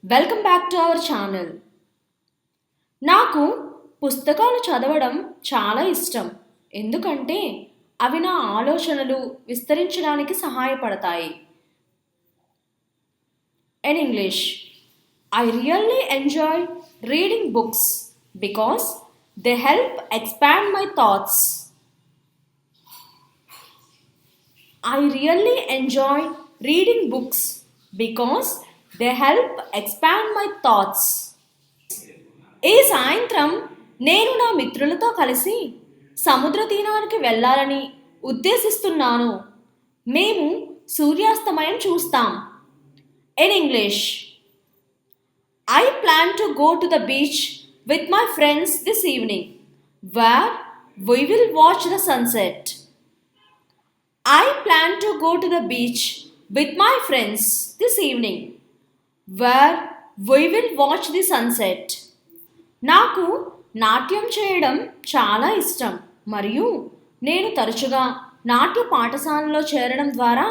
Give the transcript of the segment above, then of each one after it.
Welcome back to our channel. నాకు పుస్తకాలు చదవడం చాలా ఇష్టం. ఎందుకంటే అవి నా ఆలోచనలు విస్తరించడానికి సహాయపడతాయి. In English, I really enjoy reading books because they help expand my thoughts. I really enjoy reading books because they help expand my thoughts. ఈ సాయంత్రం నేను నా మిత్రులతో కలిసి సముద్ర తీరానికి వెళ్ళాలని ఉద్దేశిస్తున్నాను. మేము సూర్యాస్తమయం చూస్తాం. In English, I plan to go to the beach with my friends this evening, where we will watch the sunset. I plan to go to the beach with my friends this evening, where we will watch the sunset. నాకు నాట్యం చేయడం చాలా ఇష్టం మరియు నేను తరచుగా నాట్య పాఠశాలలో చేరడం ద్వారా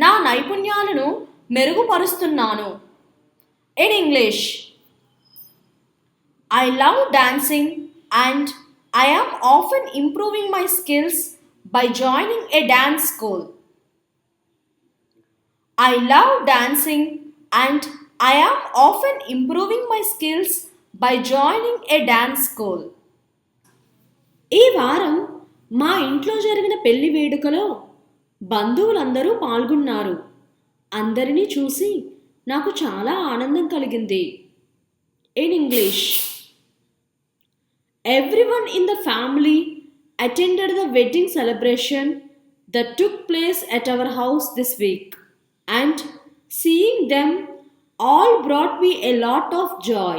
నా నైపుణ్యాలను మెరుగుపరుస్తున్నాను. In English, I love dancing and I am often improving my skills by joining a dance school. I love dancing and I am often improving my skills by joining a dance school. ఈ వారం మా ఇంట్లో జరిగిన పెళ్లి వేడుకలో బంధువులందరూ పాల్గొన్నారు. అందరినీ చూసి నాకు చాలా ఆనందం కలిగింది. In English, everyone in the family attended the wedding celebration that took place at our house this week, and seeing them all brought me a lot of joy.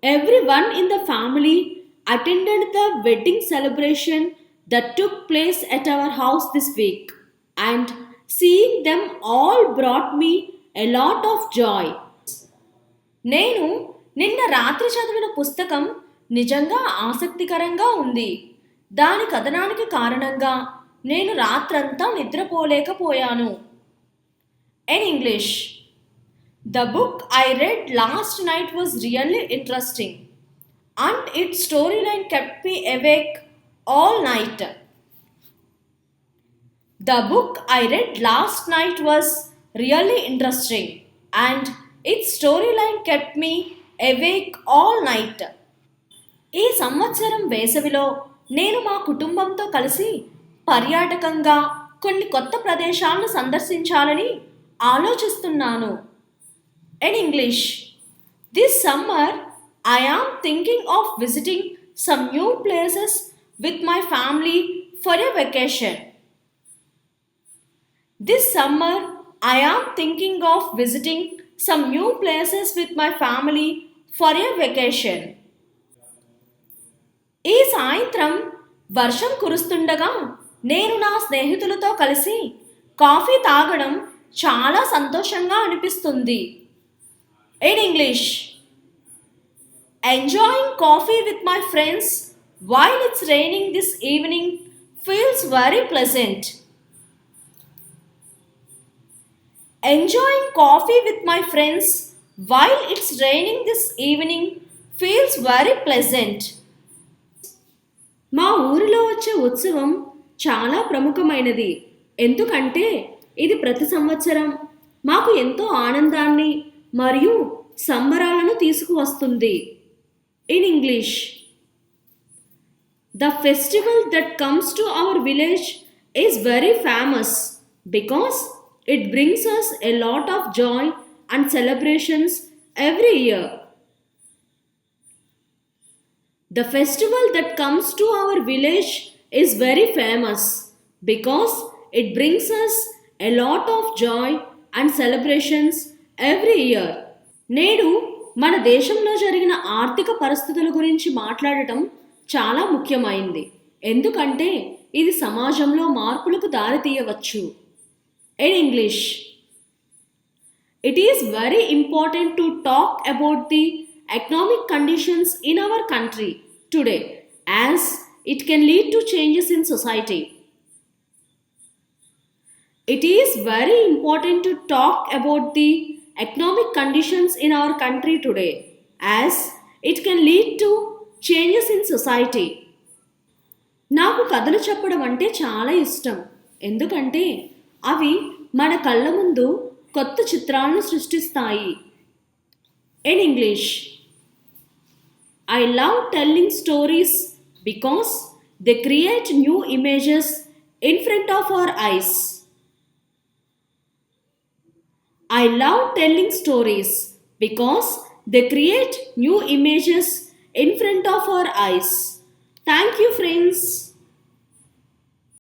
Everyone in the family attended the wedding celebration that took place at our house this week, and seeing them all brought me a lot of joy. నేను నిన్న రాత్రి చదివిన పుస్తకం నిజంగా ఆసక్తికరంగా ఉంది. దాని కథనానికి కారణంగా నేను రాత్రంతా నిద్రపోలేకపోయాను. In English, the book I read last night was really interesting, and its storyline kept me awake all night. The book I read last night was really interesting, and its storyline kept me awake all night. ఈ సంవత్సరం వేసవిలో నేను మా కుటుంబంతో కలిసి పర్యాటకంగా కొన్ని కొత్త ప్రదేశాలను సందర్శించాలని ఆలోచిస్తున్నాను. In English, this summer I am thinking of visiting some new places with my family for a vacation. This summer I am thinking of visiting some new places with my family for a vacation. ఈ సాయంత్రం వర్షం కురుస్తుండగా నేను నా స్నేహితులతో కలిసి coffee తాగడం చాలా సంతోషంగా అనిపిస్తుంది. In English, enjoying coffee with my friends while it's raining this evening feels very pleasant. Enjoying coffee with my friends while it's raining this evening feels very pleasant. మా ఊరిలో వచ్చే ఉత్సవం చాలా ప్రముఖమైనది. ఎందుకంటే ఇది ప్రతి సంవత్సరం మాకు ఎంతో ఆనందాన్ని మరియు సంబరాలను తీసుకువస్తుంది. In English, the festival that comes to our village is very famous because it brings us a lot of joy and celebrations every year. The festival that comes to our village is very famous because it brings us a lot of joy and celebrations every year. నేడు మన దేశంలో జరిగిన ఆర్థిక పరిస్థితుల గురించి మాట్లాడటం చాలా ముఖ్యమైంది. ఎందుకంటే ఇది సమాజంలో మార్పులకు దారితీయవచ్చు. In English, it is very important to talk about the economic conditions in our country today, as it can lead to changes in society. It is very important to talk about the economic conditions in our country today as it can lead to changes in society. నాకు కథలు చెప్పడం అంటే చాలా ఇష్టం. ఎందుకంటే అవి మన కళ్ళ ముందు కొత్త చిత్రాలను సృష్టిస్తాయి. In English, I love telling stories because they create new images in front of our eyes. I love telling stories because they create new images in front of our eyes. Thank you, friends.